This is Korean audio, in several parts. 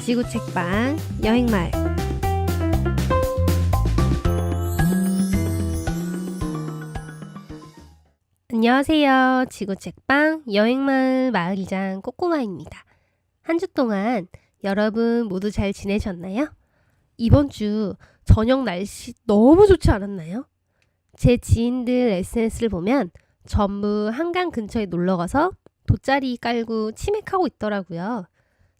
지구 책방 여행마을. 안녕하세요. 지구 책방 여행마을 마을이장 꼬꼬마입니다. 한 주 동안 여러분 모두 잘 지내셨나요? 이번 주 저녁 날씨 너무 좋지 않았나요? 제 지인들 SNS를 보면 전부 한강 근처에 놀러가서 돗자리 깔고 치맥하고 있더라고요.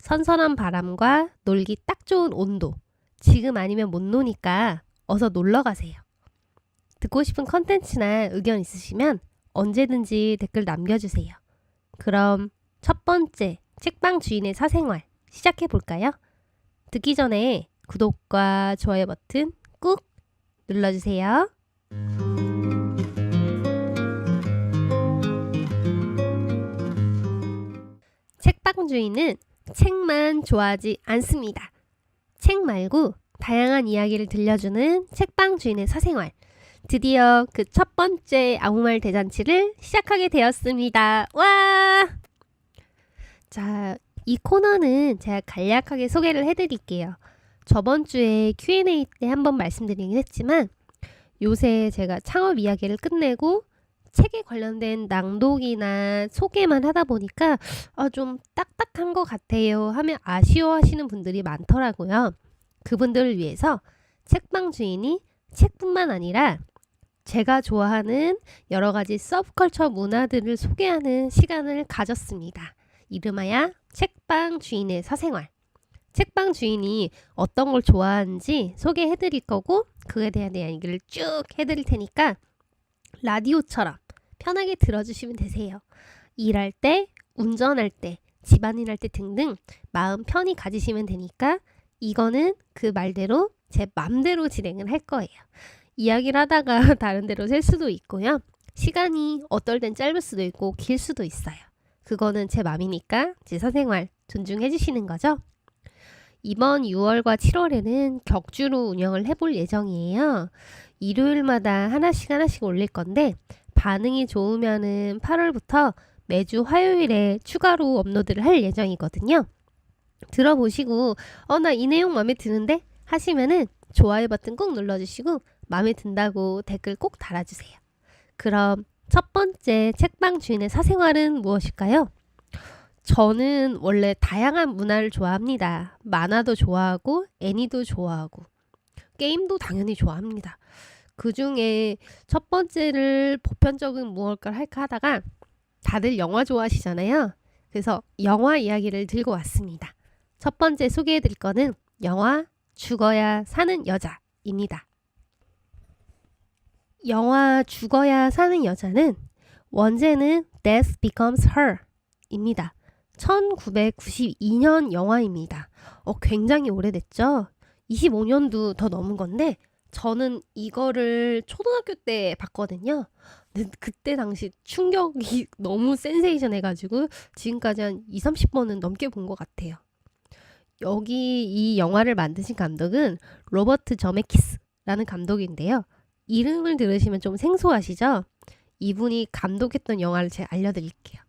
선선한 바람과 놀기 딱 좋은 온도. 지금 아니면 못 노니까 어서 놀러 가세요. 듣고 싶은 컨텐츠나 의견 있으시면 언제든지 댓글 남겨주세요. 그럼 첫 번째 책방 주인의 사생활 시작해 볼까요? 듣기 전에 구독과 좋아요 버튼 꾹 눌러주세요. 책방 주인은 책만 좋아하지 않습니다. 책 말고 다양한 이야기를 들려주는 책방 주인의 사생활. 드디어 그 첫 번째 아무말 대잔치를 시작하게 되었습니다. 와! 자, 이 코너는 제가 간략하게 소개를 해드릴게요. 저번 주에 Q&A 때 한번 말씀드리긴 했지만 요새 제가 창업 이야기를 끝내고 책에 관련된 낭독이나 소개만 하다 보니까 좀 딱딱한 것 같아요 하면 아쉬워하시는 분들이 많더라고요. 그분들을 위해서 책방 주인이 책뿐만 아니라 제가 좋아하는 여러 가지 서브컬처 문화들을 소개하는 시간을 가졌습니다. 이름하여 책방 주인의 사생활. 책방 주인이 어떤 걸 좋아하는지 소개해드릴 거고 그에 대한 이야기를 쭉 해드릴 테니까 라디오처럼 편하게 들어주시면 되세요. 일할 때, 운전할 때, 집안일 할 때 등등 마음 편히 가지시면 되니까 이거는 그 말대로 제 맘대로 진행을 할 거예요. 이야기를 하다가 다른 데로 셀 수도 있고요. 시간이 어떨 땐 짧을 수도 있고 길 수도 있어요. 그거는 제 맘이니까 제 사생활 존중해 주시는 거죠. 이번 6월과 7월에는 격주로 운영을 해볼 예정이에요. 일요일마다 하나씩 올릴 건데 반응이 좋으면은 8월부터 매주 화요일에 추가로 업로드를 할 예정이거든요. 들어보시고 나 이 내용 마음에 드는데 하시면은 좋아요 버튼 꾹 눌러주시고 마음에 든다고 댓글 꼭 달아주세요. 그럼 첫 번째 책방 주인의 사생활은 무엇일까요? 저는 원래 다양한 문화를 좋아합니다. 만화도 좋아하고 애니도 좋아하고 게임도 당연히 좋아합니다. 그 중에 첫 번째를 보편적인 무엇을 할까 하다가 다들 영화 좋아하시잖아요. 그래서 영화 이야기를 들고 왔습니다. 첫 번째 소개해 드릴 거는 영화 죽어야 사는 여자입니다. 영화 죽어야 사는 여자는 원제는 Death Becomes Her 입니다. 1992년 영화입니다. 굉장히 오래됐죠? 25년도 더 넘은 건데 저는 이거를 초등학교 때 봤거든요. 근데 그때 당시 충격이 너무 센세이션 해가지고 지금까지 한 20-30번은 넘게 본 것 같아요. 여기 이 영화를 만드신 감독은 로버트 저메키스라는 감독인데요. 이름을 들으시면 좀 생소하시죠? 이분이 감독했던 영화를 제가 알려드릴게요.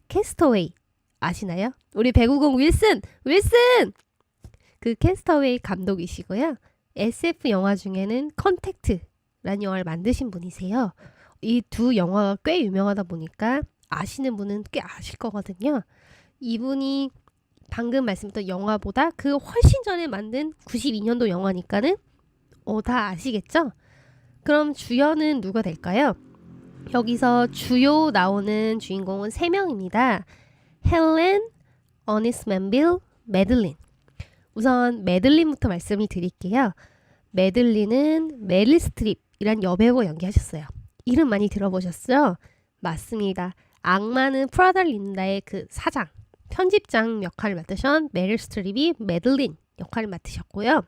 캐스터웨이 아시나요? 우리 배구공 윌슨! 그 캐스터웨이 감독이시고요. SF 영화 중에는 컨택트라는 영화를 만드신 분이세요. 이 두 영화가 꽤 유명하다 보니까 아시는 분은 꽤 아실 거거든요. 이분이 방금 말씀드렸던 영화보다 그 훨씬 전에 만든 92년도 영화니까는 다 아시겠죠? 그럼 주연은 누가 될까요? 여기서 주요 나오는 주인공은 3명입니다. 헬렌, 어니스 맨빌, 매들린. 우선 매들린부터 말씀을 드릴게요. 매들린은 메릴 스트립이란 여배우가 연기하셨어요. 이름 많이 들어보셨죠? 맞습니다. 악마는 프라다를 입는다의 그 사장, 편집장 역할을 맡으신 메릴 스트립이 매들린 역할을 맡으셨고요.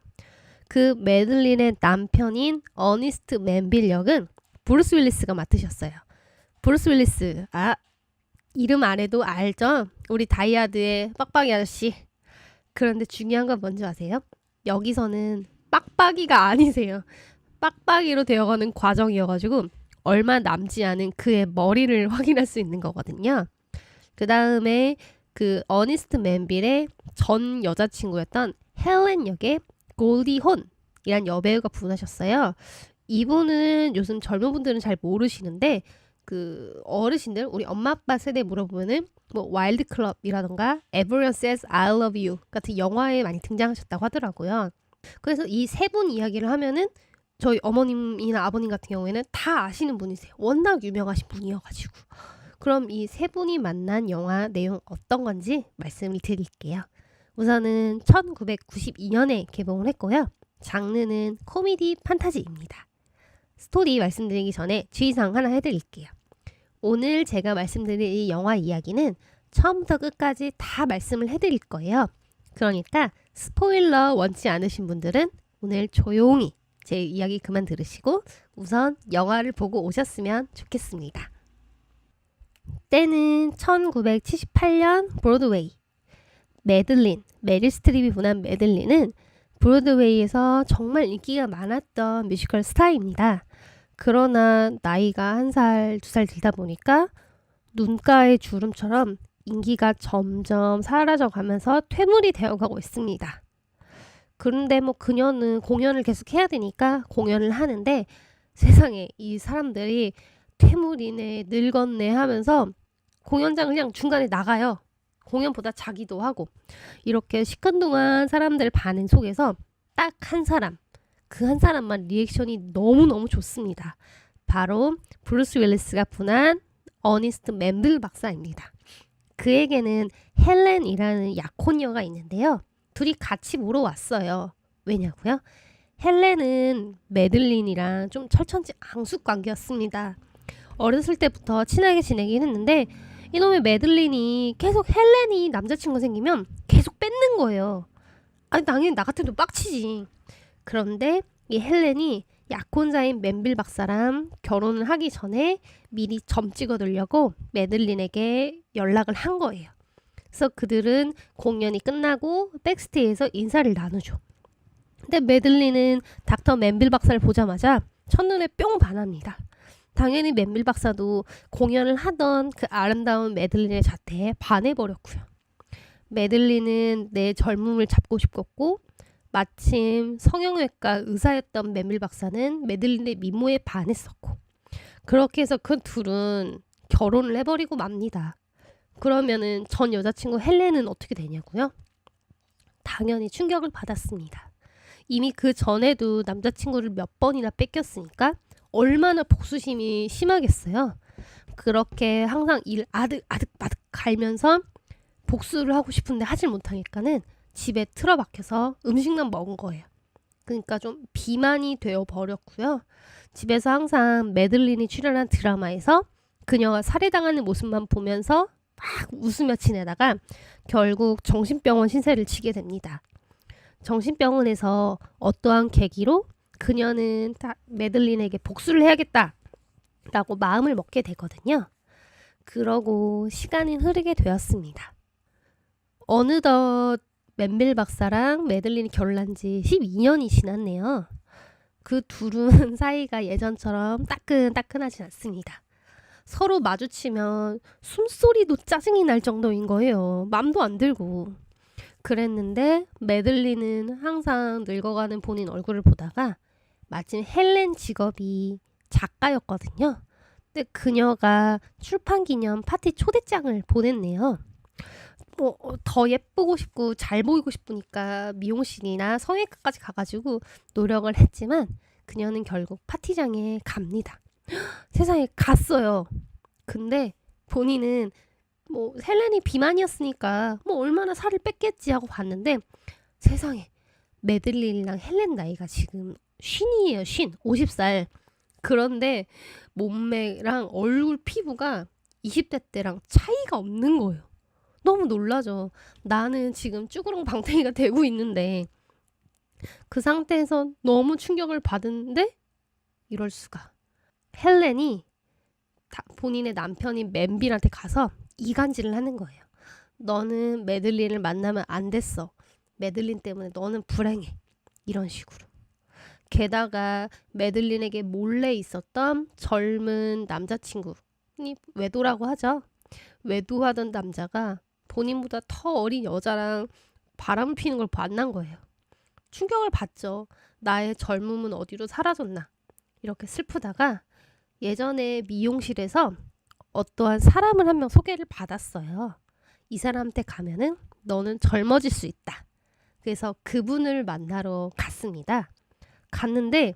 그 매들린의 남편인 어니스트 맨빌 역은 브루스 윌리스가 맡으셨어요. 브루스 윌리스, 이름 안 해도 알죠? 우리 다이아드의 빡빡이 아저씨. 그런데 중요한 건 뭔지 아세요? 여기서는 빡빡이가 아니세요. 빡빡이로 되어가는 과정이어가지고 얼마 남지 않은 그의 머리를 확인할 수 있는 거거든요. 그 다음에 그 어니스트 맨빌의 전 여자친구였던 헬렌 역의 골디 혼이란 여배우가 부른하셨어요. 이분은 요즘 젊은 분들은 잘 모르시는데 그 어르신들 우리 엄마 아빠 세대 물어보면은 뭐 와일드 클럽이라던가 Everyone Says I Love You 같은 영화에 많이 등장하셨다고 하더라고요. 그래서 이 세 분 이야기를 하면은 저희 어머님이나 아버님 같은 경우에는 다 아시는 분이세요. 워낙 유명하신 분이어가지고. 그럼 이 세 분이 만난 영화 내용 어떤 건지 말씀을 드릴게요. 우선은 1992년에 개봉을 했고요. 장르는 코미디 판타지입니다. 스토리 말씀드리기 전에 주의사항 하나 해드릴게요. 오늘 제가 말씀드릴 이 영화 이야기는 처음부터 끝까지 다 말씀을 해드릴 거예요. 그러니까 스포일러 원치 않으신 분들은 오늘 조용히 제 이야기 그만 들으시고 우선 영화를 보고 오셨으면 좋겠습니다. 때는 1978년 브로드웨이. 메릴 스트립이 부른 매들린은 브로드웨이에서 정말 인기가 많았던 뮤지컬 스타입니다. 그러나 나이가 1살, 2살 들다 보니까 눈가의 주름처럼 인기가 점점 사라져 가면서 퇴물이 되어가고 있습니다. 그런데 뭐 그녀는 공연을 계속 해야 되니까 공연을 하는데 세상에 이 사람들이 퇴물이네, 늙었네 하면서 공연장 그냥 중간에 나가요. 공연보다 자기도 하고 이렇게 시큰둥한 사람들 반응 속에서 딱 한 사람, 그 한 사람만 리액션이 너무너무 좋습니다. 바로 브루스 윌리스가 분한 어니스트 맨빌 박사입니다. 그에게는 헬렌이라는 약혼녀가 있는데요. 둘이 같이 보러 왔어요. 왜냐고요? 헬렌은 매들린이랑 좀 철천지 앙숙 관계였습니다. 어렸을 때부터 친하게 지내긴 했는데 이놈의 매들린이 계속 헬렌이 남자친구 생기면 계속 뺏는 거예요. 아니 당연히 나 같아도 빡치지. 그런데 이 헬렌이 약혼자인 맨빌 박사랑 결혼을 하기 전에 미리 점 찍어두려고 매들린에게 연락을 한 거예요. 그래서 그들은 공연이 끝나고 백스테이지에서 인사를 나누죠. 근데 매들린은 닥터 맨빌 박사를 보자마자 첫눈에 뿅 반합니다. 당연히 맨빌 박사도 공연을 하던 그 아름다운 매들린의 자태에 반해버렸고요. 매들린은 내 젊음을 잡고 싶었고 마침 성형외과 의사였던 맨빌 박사는 매들린의 미모에 반했었고 그렇게 해서 그 둘은 결혼을 해버리고 맙니다. 그러면은 전 여자친구 헬렌은 어떻게 되냐고요? 당연히 충격을 받았습니다. 이미 그 전에도 남자친구를 몇 번이나 뺏겼으니까 얼마나 복수심이 심하겠어요. 그렇게 항상 일 아득아득 갈면서 복수를 하고 싶은데 하질 못하니까는 집에 틀어박혀서 음식만 먹은 거예요. 그러니까 좀 비만이 되어 버렸고요. 집에서 항상 매들린이 출연한 드라마에서 그녀가 살해당하는 모습만 보면서 막 웃으며 지내다가 결국 정신병원 신세를 지게 됩니다. 정신병원에서 어떠한 계기로 그녀는 매들린에게 복수를 해야겠다라고 마음을 먹게 되거든요. 그러고 시간은 흐르게 되었습니다. 어느덧 맨빌 박사랑 매들린이 결혼한 지 12년이 지났네요. 그 둘은 사이가 예전처럼 따끈따끈하진 않습니다. 서로 마주치면 숨소리도 짜증이 날 정도인 거예요. 맘도 안 들고. 그랬는데 매들린은 항상 늙어가는 본인 얼굴을 보다가 마침 헬렌 직업이 작가였거든요. 근데 그녀가 출판 기념 파티 초대장을 보냈네요. 뭐 더 예쁘고 싶고 잘 보이고 싶으니까 미용실이나 성형외과까지 가가지고 노력을 했지만 그녀는 결국 파티장에 갑니다. 세상에 갔어요. 근데 본인은 뭐 헬렌이 비만이었으니까 뭐 얼마나 살을 뺐겠지 하고 봤는데 세상에 매들린이랑 헬렌 나이가 지금 쉰이에요. 50살. 그런데 몸매랑 얼굴 피부가 20대 때랑 차이가 없는 거예요. 너무 놀라죠. 나는 지금 쭈그렁 방탱이가 되고 있는데 그 상태에서 너무 충격을 받은데 이럴 수가. 헬렌이 본인의 남편인 맨빌한테 가서 이간질을 하는 거예요. 너는 매들린을 만나면 안 됐어. 매들린 때문에 너는 불행해. 이런 식으로. 게다가 매들린에게 몰래 있었던 젊은 남자친구, 외도라고 하죠. 외도하던 남자가 본인보다 더 어린 여자랑 바람을 피는 걸 만난 거예요. 충격을 받죠. 나의 젊음은 어디로 사라졌나. 이렇게 슬프다가 예전에 미용실에서 어떠한 사람을 한 명 소개를 받았어요. 이 사람한테 가면은 너는 젊어질 수 있다. 그래서 그분을 만나러 갔습니다. 갔는데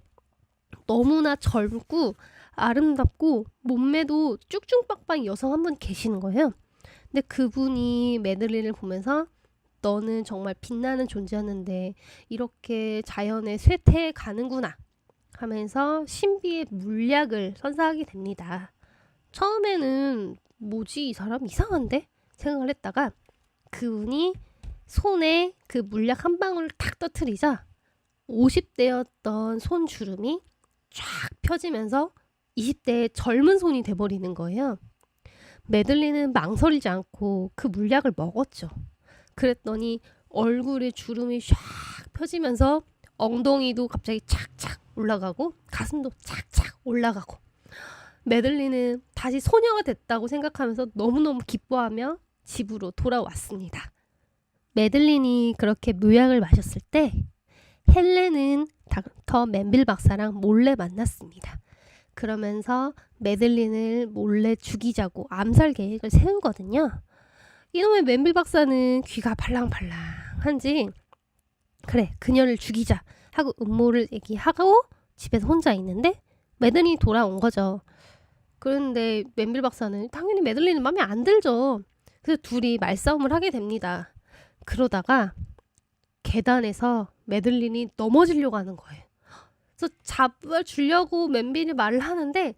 너무나 젊고 아름답고 몸매도 쭉쭉빡빡 여성 한 분 계시는 거예요. 근데 그분이 매들린을 보면서 너는 정말 빛나는 존재였는데 이렇게 자연에 쇠퇴해 가는구나 하면서 신비의 물약을 선사하게 됩니다. 처음에는 뭐지 이 사람 이상한데 생각을 했다가 그분이 손에 그 물약 한 방울을 탁 떠트리자 50대였던 손 주름이 쫙 펴지면서 20대의 젊은 손이 돼버리는 거예요. 매들린은 망설이지 않고 그 물약을 먹었죠. 그랬더니 얼굴에 주름이 쫙 펴지면서 엉덩이도 갑자기 착착 올라가고 가슴도 착착 올라가고 매들린은 다시 소녀가 됐다고 생각하면서 너무너무 기뻐하며 집으로 돌아왔습니다. 매들린이 그렇게 묘약을 마셨을 때 헬렌은 닥터 맨빌 박사랑 몰래 만났습니다. 그러면서 매들린을 몰래 죽이자고 암살 계획을 세우거든요. 이놈의 맨빌 박사는 귀가 발랑발랑한지 그래 그녀를 죽이자 하고 음모를 얘기하고 집에서 혼자 있는데 매들린이 돌아온 거죠. 그런데 맨빌 박사는 당연히 매들린은 마음에 안 들죠. 그래서 둘이 말싸움을 하게 됩니다. 그러다가 계단에서 매들린이 넘어지려고 하는 거예요. 그래서 잡아주려고 맨빌이 말을 하는데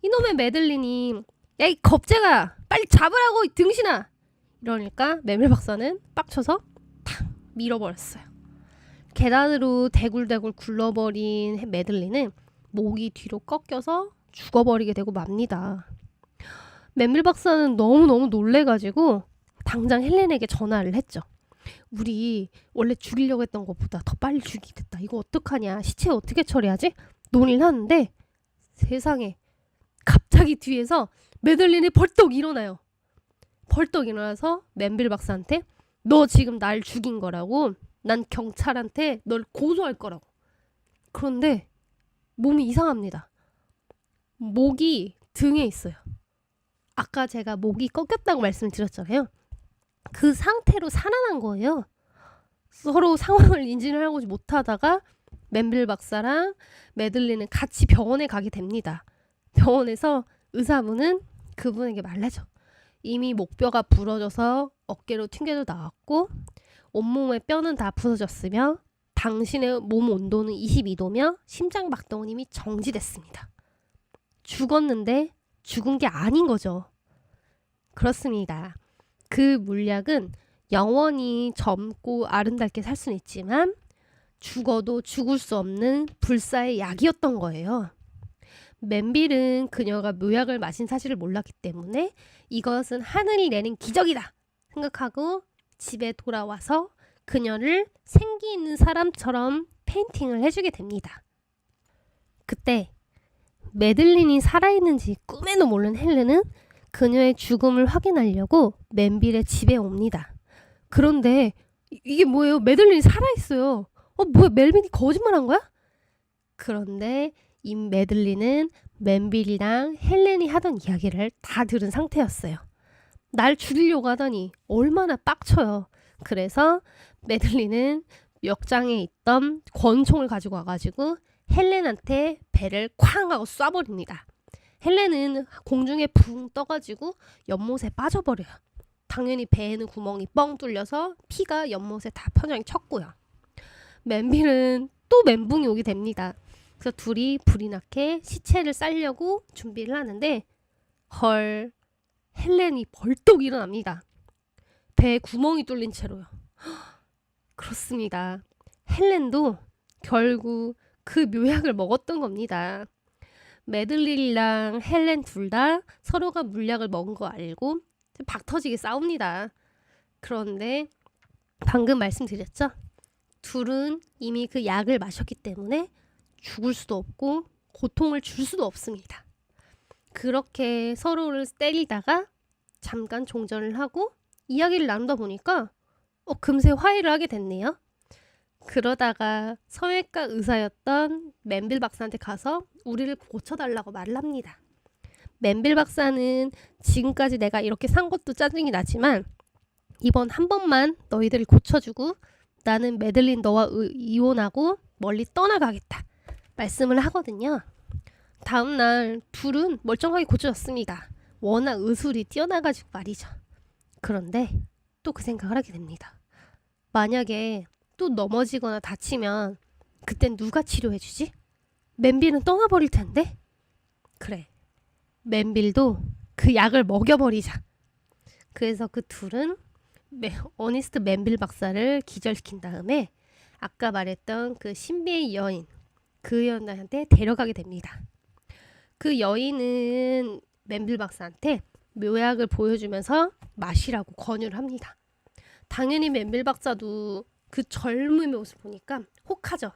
이놈의 매들린이 야 이 겁쟁아 빨리 잡으라고 이 등신아 이러니까 맨빌 박사는 빡쳐서 탁 밀어버렸어요. 계단으로 대굴대굴 굴러버린 매들린은 목이 뒤로 꺾여서 죽어버리게 되고 맙니다. 맨빌 박사는 너무너무 놀래가지고 당장 헬렌에게 전화를 했죠. 우리 원래 죽이려고 했던 것보다 더 빨리 죽이게 됐다. 이거 어떡하냐. 시체 어떻게 처리하지? 논의를 하는데 세상에 갑자기 뒤에서 매들린이 벌떡 일어나요. 벌떡 일어나서 맨빌 박사한테 너 지금 날 죽인 거라고 난 경찰한테 널 고소할 거라고. 그런데 몸이 이상합니다. 목이 등에 있어요. 아까 제가 목이 꺾였다고 말씀을 드렸잖아요. 그 상태로 살아난 거예요. 서로 상황을 인지를 하고 못하다가 맨빌 박사랑 매들린은 같이 병원에 가게 됩니다. 병원에서 의사분은 그분에게 말하죠. 이미 목뼈가 부러져서 어깨로 튕겨져 나왔고 온몸의 뼈는 다 부서졌으며 당신의 몸 온도는 22도며 심장박동은 이미 정지됐습니다. 죽었는데 죽은 게 아닌 거죠. 그렇습니다. 그 물약은 영원히 젊고 아름답게 살 수는 있지만 죽어도 죽을 수 없는 불사의 약이었던 거예요. 맨빌은 그녀가 묘약을 마신 사실을 몰랐기 때문에 이것은 하늘이 내린 기적이다 생각하고 집에 돌아와서 그녀를 생기 있는 사람처럼 페인팅을 해주게 됩니다. 그때 매들린이 살아있는지 꿈에도 모르는 헬렌은 그녀의 죽음을 확인하려고 맨빌의 집에 옵니다. 그런데 이게 뭐예요? 매들린이 살아있어요. 뭐야 멜빈이 거짓말한 거야? 그런데 이 매들린은 맨빌이랑 헬렌이 하던 이야기를 다 들은 상태였어요. 날 죽이려고 하더니 얼마나 빡쳐요. 그래서 매들린은 역장에 있던 권총을 가지고 와가지고 헬렌한테 배를 쾅 하고 쏴버립니다. 헬렌은 공중에 붕 떠가지고 연못에 빠져버려요. 당연히 배에는 구멍이 뻥 뚫려서 피가 연못에 다 편하게 쳤고요. 맨빌은 또 멘붕이 오게 됩니다. 그래서 둘이 불이 나게 시체를 쌀려고 준비를 하는데 헐 헬렌이 벌떡 일어납니다. 배에 구멍이 뚫린 채로요. 그렇습니다. 헬렌도 결국 그 묘약을 먹었던 겁니다. 매들린이랑 헬렌 둘 다 서로가 물약을 먹은 거 알고 박터지게 싸웁니다. 그런데 방금 말씀드렸죠? 둘은 이미 그 약을 마셨기 때문에 죽을 수도 없고 고통을 줄 수도 없습니다. 그렇게 서로를 때리다가 잠깐 종전을 하고 이야기를 나누다 보니까 금세 화해를 하게 됐네요. 그러다가 성형외과 의사였던 맨빌 박사한테 가서 우리를 고쳐달라고 말을 합니다. 맨빌 박사는 지금까지 내가 이렇게 산 것도 짜증이 나지만 이번 한 번만 너희들을 고쳐주고 나는 매들린 너와 이혼하고 멀리 떠나가겠다 말씀을 하거든요. 다음날 둘은 멀쩡하게 고쳐졌습니다. 워낙 의술이 뛰어나가지고 말이죠. 그런데 또 그 생각을 하게 됩니다. 만약에 또 넘어지거나 다치면 그땐 누가 치료해주지? 맨빌은 떠나버릴 텐데? 그래, 맨빌도 그 약을 먹여버리자. 그래서 그 둘은 어니스트 맨빌 박사를 기절시킨 다음에 아까 말했던 그 신비의 여인, 그 여인한테 데려가게 됩니다. 그 여인은 맨빌 박사한테 묘약을 보여주면서 마시라고 권유를 합니다. 당연히 맨빌 박사도 그 젊음의 모습 보니까 혹하죠.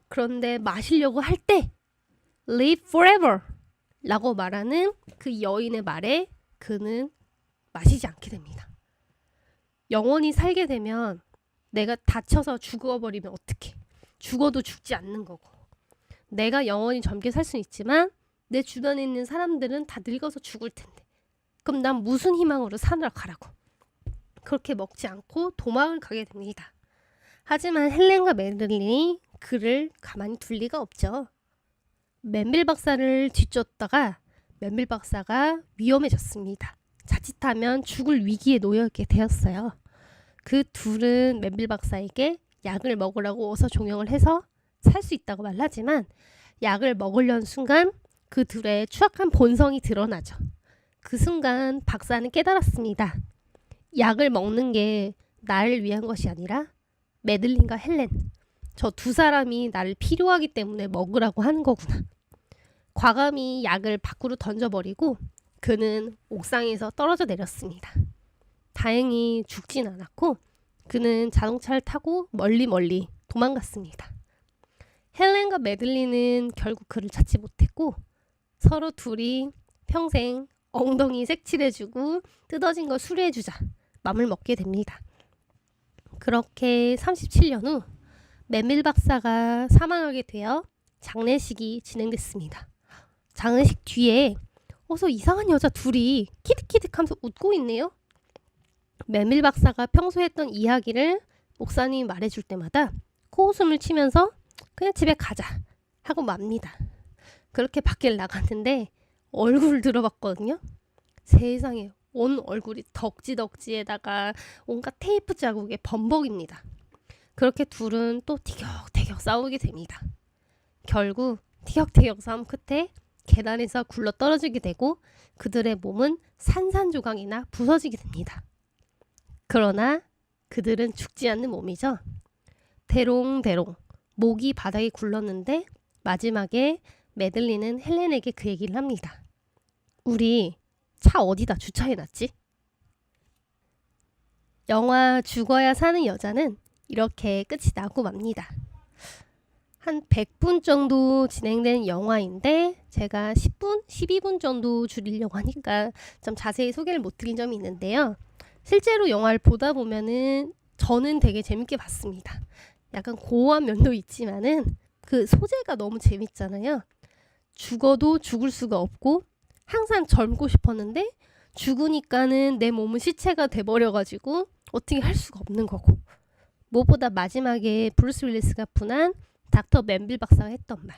그런데 마시려고 할 때 Live forever 라고 말하는 그 여인의 말에 그는 마시지 않게 됩니다. 영원히 살게 되면 내가 다쳐서 죽어버리면 어떡해. 죽어도 죽지 않는 거고. 내가 영원히 젊게 살 수는 있지만 내 주변에 있는 사람들은 다 늙어서 죽을 텐데. 그럼 난 무슨 희망으로 살아가라고. 그렇게 먹지 않고 도망을 가게 됩니다. 하지만 헬렌과 매들린이 그를 가만히 둘 리가 없죠. 맨빌 박사를 뒤쫓다가 맨빌 박사가 위험해졌습니다. 자칫하면 죽을 위기에 놓여있게 되었어요. 그 둘은 맨빌 박사에게 약을 먹으라고 어서 종용을 해서 살 수 있다고 말하지만 약을 먹으려는 순간 그 둘의 추악한 본성이 드러나죠. 그 순간 박사는 깨달았습니다. 약을 먹는 게 나를 위한 것이 아니라 매들린과 헬렌, 저 두 사람이 나를 필요하기 때문에 먹으라고 하는 거구나. 과감히 약을 밖으로 던져버리고 그는 옥상에서 떨어져 내렸습니다. 다행히 죽진 않았고 그는 자동차를 타고 멀리 도망갔습니다. 헬렌과 매들린은 결국 그를 찾지 못했고 서로 둘이 평생 엉덩이 색칠해주고 뜯어진 걸 수리해주자 맘을 먹게 됩니다. 그렇게 37년 후 맨빌 박사가 사망하게 되어 장례식이 진행됐습니다. 장례식 뒤에 어서 이상한 여자 둘이 키득키득하면서 웃고 있네요. 맨빌 박사가 평소에 했던 이야기를 목사님이 말해줄 때마다 코웃음을 치면서 그냥 집에 가자 하고 맙니다. 그렇게 밖을 나갔는데 얼굴을 들어봤거든요. 세상에 온 얼굴이 덕지덕지에다가 온갖 테이프 자국에 범벅입니다. 그렇게 둘은 또 티격태격 싸우게 됩니다. 결국 티격태격 싸움 끝에 계단에서 굴러 떨어지게 되고 그들의 몸은 산산조각이나 부서지게 됩니다. 그러나 그들은 죽지 않는 몸이죠. 대롱대롱 목이 바닥에 굴렀는데 마지막에 매들린은 헬렌에게 그 얘기를 합니다. 우리 차 어디다 주차해놨지? 영화 죽어야 사는 여자는 이렇게 끝이 나고 맙니다. 한 100분 정도 진행된 영화인데 제가 10분, 12분 정도 줄이려고 하니까 좀 자세히 소개를 못 드린 점이 있는데요. 실제로 영화를 보다 보면은 저는 되게 재밌게 봤습니다. 약간 고어한 면도 있지만은 그 소재가 너무 재밌잖아요. 죽어도 죽을 수가 없고 항상 젊고 싶었는데 죽으니까는 내 몸은 시체가 돼버려가지고 어떻게 할 수가 없는 거고 무엇보다 마지막에 브루스 윌리스가 분한 닥터 맨빌 박사가 했던 말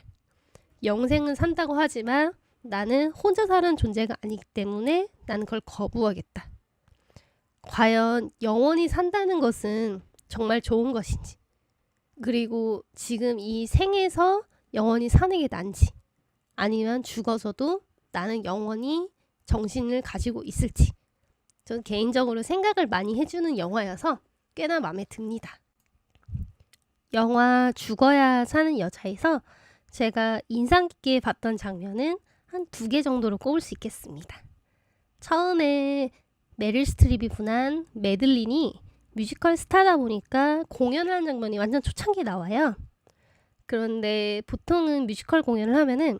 영생은 산다고 하지만 나는 혼자 사는 존재가 아니기 때문에 나는 그걸 거부하겠다. 과연 영원히 산다는 것은 정말 좋은 것인지 그리고 지금 이 생에서 영원히 사는 게 난지 아니면 죽어서도 나는 영원히 정신을 가지고 있을지 저는 개인적으로 생각을 많이 해주는 영화여서 꽤나 마음에 듭니다. 영화 죽어야 사는 여자에서 제가 인상 깊게 봤던 장면은 한 2개 정도로 꼽을 수 있겠습니다. 처음에 메릴 스트립이 분한 매들린이 뮤지컬 스타다 보니까 공연하는 장면이 완전 초창기에 나와요. 그런데 보통은 뮤지컬 공연을 하면은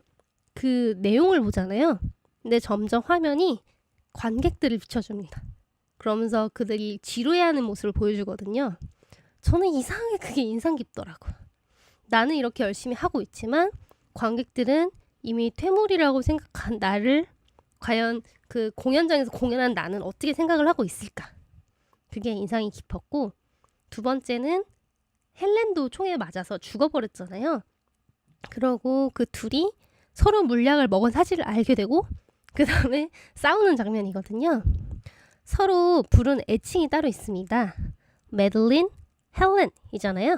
그 내용을 보잖아요. 근데 점점 화면이 관객들을 비춰줍니다. 그러면서 그들이 지루해하는 모습을 보여주거든요. 저는 이상하게 그게 인상 깊더라고요. 나는 이렇게 열심히 하고 있지만 관객들은 이미 퇴물이라고 생각한 나를 과연 그 공연장에서 공연한 나는 어떻게 생각을 하고 있을까? 그게 인상이 깊었고, 두 번째는 헬렌도 총에 맞아서 죽어버렸잖아요. 그러고 그 둘이 서로 물약을 먹은 사실을 알게 되고 그 다음에 싸우는 장면이거든요. 서로 부른 애칭이 따로 있습니다. 메들린, 헬렌이잖아요.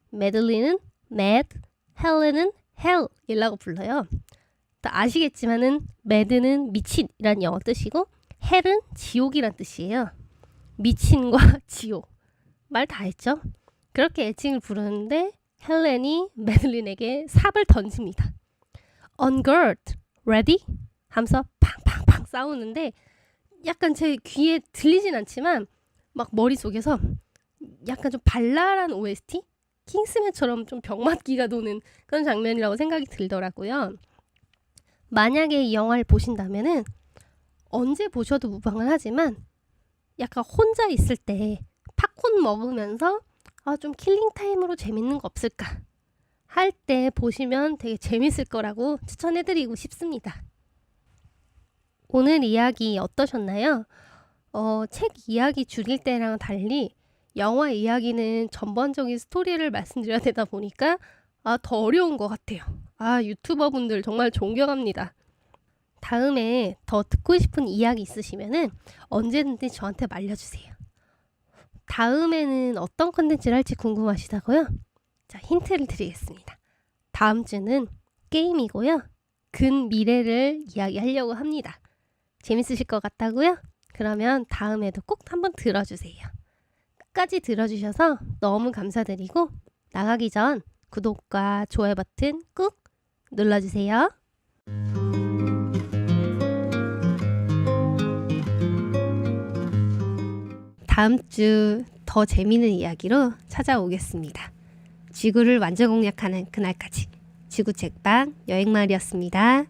메들린은 mad, 헬렌은 hell이라고 불러요. 아시겠지만은 mad는 미친이란 영어 뜻이고 hell은 지옥이란 뜻이에요. 미친과 지옥. 말 다 했죠? 그렇게 애칭을 부르는데 헬렌이 메들린에게 삽을 던집니다. On guard, ready? 하면서 팡팡팡 싸우는데 약간 제 귀에 들리진 않지만 막 머릿속에서 약간 좀 발랄한 OST? 킹스맨처럼 좀 병맛기가 도는 그런 장면이라고 생각이 들더라고요. 만약에 이 영화를 보신다면은 언제 보셔도 무방은 하지만 약간 혼자 있을 때 팝콘 먹으면서 좀 킬링타임으로 재밌는 거 없을까 할 때 보시면 되게 재밌을 거라고 추천해드리고 싶습니다. 오늘 이야기 어떠셨나요? 책 이야기 줄일 때랑 달리 영화 이야기는 전반적인 스토리를 말씀드려야 되다 보니까 더 어려운 것 같아요. 유튜버분들 정말 존경합니다. 다음에 더 듣고 싶은 이야기 있으시면은 언제든지 저한테 말려주세요. 다음에는 어떤 컨텐츠를 할지 궁금하시다고요? 자, 힌트를 드리겠습니다. 다음 주는 게임이고요. 근미래를 이야기하려고 합니다. 재밌으실 것 같다고요? 그러면 다음에도 꼭 한번 들어주세요. 끝까지 들어주셔서 너무 감사드리고 나가기 전 구독과 좋아요 버튼 꾹 눌러주세요. 다음 주 더 재미있는 이야기로 찾아오겠습니다. 지구를 완전 공략하는 그날까지 지구 책방 여행마을이었습니다.